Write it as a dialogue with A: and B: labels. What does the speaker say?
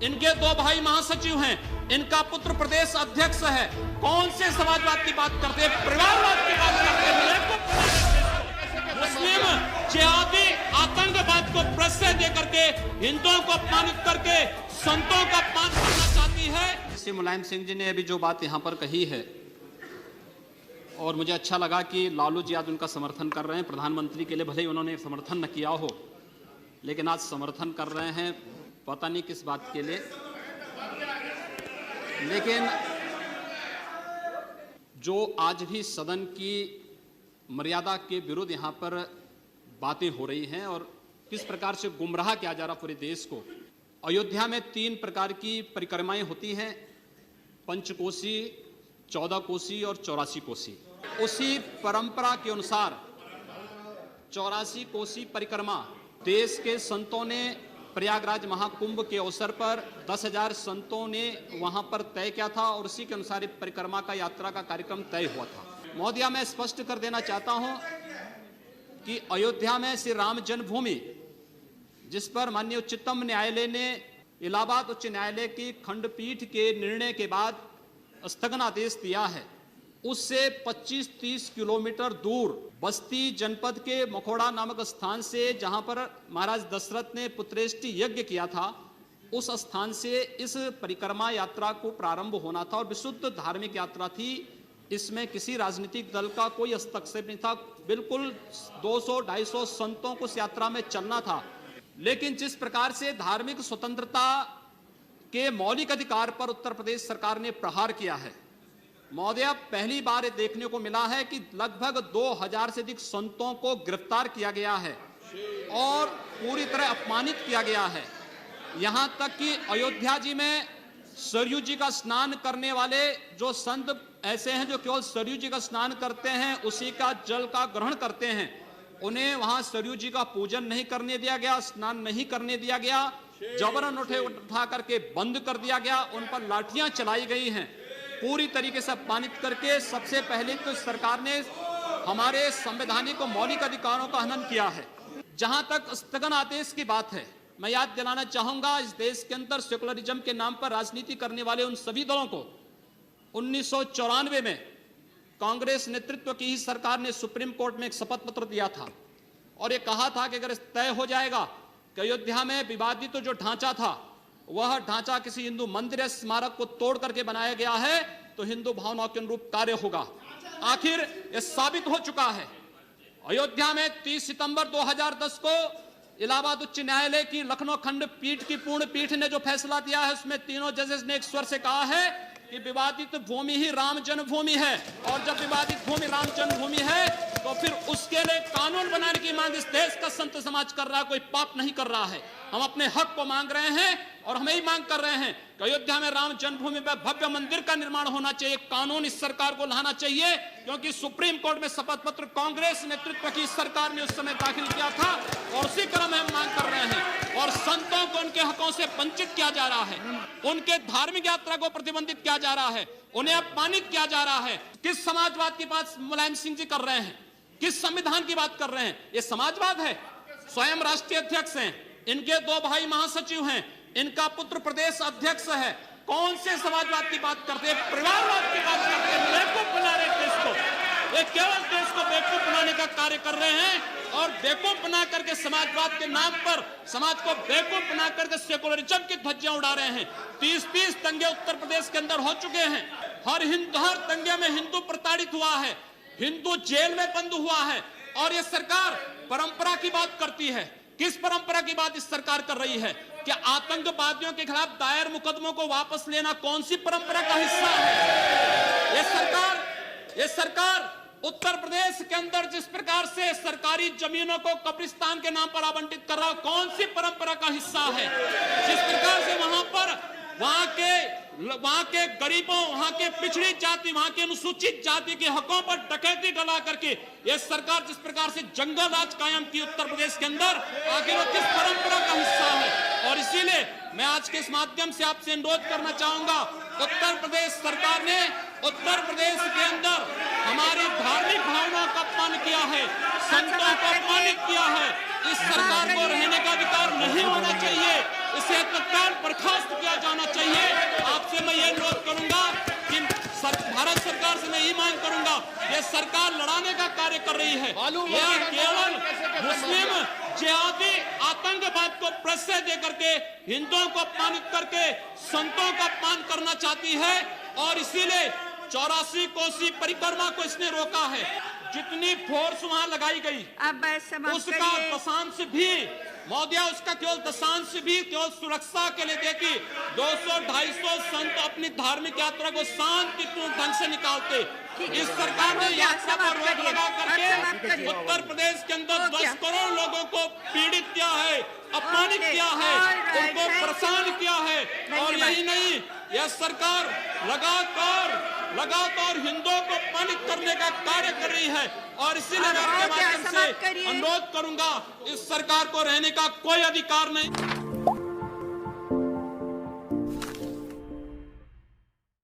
A: इनके दो भाई महासचिव हैं, इनका पुत्र प्रदेश अध्यक्ष है। कौन से समाजवाद की बात करते हैं, परिवारवाद की बात करते हैं। मुस्लिम जिहादी आतंकवाद को प्रश्रय दे करके हिंदुओं को अपमानित करके संतों का अपमान करना चाहती है। श्री मुलायम सिंह जी ने अभी जो बात यहाँ पर कही है, और मुझे अच्छा लगा कि लालू जी आज उनका समर्थन कर रहे हैं। प्रधानमंत्री के लिए भले ही उन्होंने समर्थन न किया हो, लेकिन आज समर्थन कर रहे हैं, पता नहीं किस बात के लिए। लेकिन जो आज भी सदन की मर्यादा के विरुद्ध यहाँ पर बातें हो रही हैं और किस प्रकार से गुमराह किया जा रहा पूरे देश को। अयोध्या में 3 प्रकार की परिक्रमाएं होती हैं, पंचकोसी, 14 कोसी और 84 कोसी। उसी परंपरा के अनुसार 84 कोसी परिक्रमा देश के संतों ने प्रयागराज महाकुंभ के अवसर पर 10,000 संतों ने वहां पर तय किया था और उसी के अनुसार परिक्रमा का यात्रा का कार्यक्रम तय हुआ था। महोदया, मैं स्पष्ट कर देना चाहता हूं कि अयोध्या में श्री राम जन्मभूमि, जिस पर माननीय उच्चतम न्यायालय ने इलाहाबाद उच्च न्यायालय की खंडपीठ के निर्णय के बाद स्थगनादेश दिया है, उससे 25-30 किलोमीटर दूर बस्ती जनपद के मखोड़ा नामक स्थान से, जहां पर महाराज दशरथ ने पुत्रेष्टि यज्ञ किया था, उस स्थान से इस परिक्रमा यात्रा को प्रारंभ होना था और विशुद्ध धार्मिक यात्रा थी। इसमें किसी राजनीतिक दल का कोई हस्तक्षेप नहीं था। बिल्कुल 200-250 संतों को इस यात्रा में चलना था। लेकिन जिस प्रकार से धार्मिक स्वतंत्रता के मौलिक अधिकार पर उत्तर प्रदेश सरकार ने प्रहार किया है, महोदया, पहली बार ये देखने को मिला है कि लगभग 2000 से अधिक संतों को गिरफ्तार किया गया है और पूरी तरह अपमानित किया गया है। यहां तक कि अयोध्या जी में सरयू जी का स्नान करने वाले जो संत ऐसे हैं जो केवल सरयू जी का स्नान करते हैं, उसी का जल का ग्रहण करते हैं, उन्हें वहां सरयू जी का पूजन नहीं करने दिया गया, स्नान नहीं करने दिया गया, जबरन उठा करके बंद कर दिया गया, उन पर लाठियां चलाई गई हैं, पूरी तरीके से अपमानित करके। सबसे पहले तो सरकार ने हमारे संवैधानिक और मौलिक अधिकारों का हनन किया है। जहां तक स्थगन आदेश की बात है, मैं याद दिलाना चाहूंगा, इस देश के अंदर सेकुलरिज्म के नाम पर राजनीति करने वाले उन सभी दलों को 1994 में कांग्रेस नेतृत्व की ही सरकार ने सुप्रीम कोर्ट में एक शपथ पत्र दिया था और ये कहा था कि अगर तय हो जाएगा कि अयोध्या में विवादित जो ढांचा था, वह ढांचा किसी हिंदू मंदिर या स्मारक को तोड़ करके बनाया गया है, तो हिंदू भावनाओं के अनुरूप कार्य होगा। आखिर यह साबित हो चुका है। अयोध्या में 30 सितंबर 2010 को इलाहाबाद उच्च न्यायालय की लखनऊ खंड पीठ की पूर्ण पीठ ने जो फैसला दिया है, उसमें तीनों जजेस ने एक स्वर से कहा है कि विवादित भूमि ही राम जन्मभूमि है, और जब विवादित भूमि राम जन्मभूमि है तो फिर उसके लिए कानून बनाने की मांग इस देश का संत समाज कर रहा है, कोई पाप नहीं कर रहा है। हम अपने हक को मांग रहे हैं और हम यही मांग कर रहे हैं कि अयोध्या में राम जन्मभूमि पर भव्य मंदिर का निर्माण होना चाहिए, कानून इस सरकार को लाना चाहिए, क्योंकि सुप्रीम कोर्ट में शपथ पत्र कांग्रेस नेतृत्व की सरकार ने उस समय दाखिल किया था और उसी क्रम में हम मांग कर रहे हैं। और संतों को उनके हकों से वंचित किया जा रहा है, उनके धार्मिक यात्रा को प्रतिबंधित किया जा रहा है, उन्हें अपमानित किया जा रहा है। किस समाजवाद की बात मुलायम सिंह जी कर रहे हैं, किस संविधान की बात कर रहे हैं? ये समाजवाद है। स्वयं राष्ट्रीय अध्यक्ष हैं, इनके 2 भाई महासचिव हैं, इनका पुत्र प्रदेश अध्यक्ष है। कौन से समाजवाद की बात करते हैं, परिवारवाद की बात करते हैं? बेवकूफ बना रहे देश को, ये केवल देश को बेवकूफ बनाने का कार्य कर रहे हैं और बेवकूफ बना करके समाजवाद के नाम पर समाज को बेवकूफ बना करके सेकुलरिज्म की ध्वजियां उड़ा रहे हैं। 30 दंगे उत्तर प्रदेश के अंदर हो चुके हैं। हर दंगे में हिंदू प्रताड़ित हुआ है, हिंदू जेल में बंद हुआ है, और ये सरकार परंपरा की बात करती है। किस परंपरा की बात इस सरकार कर रही है? क्या आतंकवादियों के खिलाफ दायर मुकदमों को वापस लेना कौन सी परंपरा का हिस्सा है? ये सरकार उत्तर प्रदेश के अंदर जिस प्रकार से सरकारी जमीनों को कब्रिस्तान के नाम पर आवंटित कर रहा है, कौन सी परंपरा का हिस्सा है? जिस प्रकार से वहां के गरीबों, वहां के पिछड़ी जाति, वहां के अनुसूचित जाति के हकों पर डकैती डला करके यह सरकार जिस प्रकार से जंगल राज कायम की उत्तर प्रदेश के अंदर, आखिर वो किस परंपरा का हिस्सा है? और इसीलिए मैं आज के इस माध्यम से आपसे अनुरोध करना चाहूंगा, उत्तर प्रदेश सरकार ने उत्तर प्रदेश के अंदर हमारी धार्मिक भावनाओं का अपमान किया है, संतों को अपमानित किया है। इस सरकार को रहने का अधिकार नहीं होना चाहिए। इसे तत्काल बर्खास्त किया जाना चाहिए। आपसे मैं ये अनुरोध करूंगा कि भारत सरकार से मैं ये मांग करूंगा, ये सरकार लड़ाने का कार्य कर रही है, यह केवल मुस्लिम जिहादी आतंकवाद को प्रश्रय दे करके हिंदुओं को अपमानित करके संतों का अपमान करना चाहती है। और इसीलिए 84 कोसी परिक्रमा को इसने रोका है। जितनी फोर्स वहां लगाई गई उसका दशांश भी महोदया, उसका केवल दशांश भी केवल सुरक्षा के लिए देखी 200-250 संत अपनी धार्मिक यात्रा को शांतिपूर्ण ढंग से निकालते। इस सरकार ने यात्रा पर रोक लगा करके उत्तर प्रदेश के अंदर 10 करोड़ लोगों को पीड़ित किया है, अपमानित किया है, उनको परेशान किया है। और यही नहीं, यह सरकार लगातार हिंदुओं को अपमानित करने का कार्य कर रही है। और इसीलिए मैं आपके माध्यम से अनुरोध करूंगा, इस सरकार को रहने का कोई अधिकार नहीं।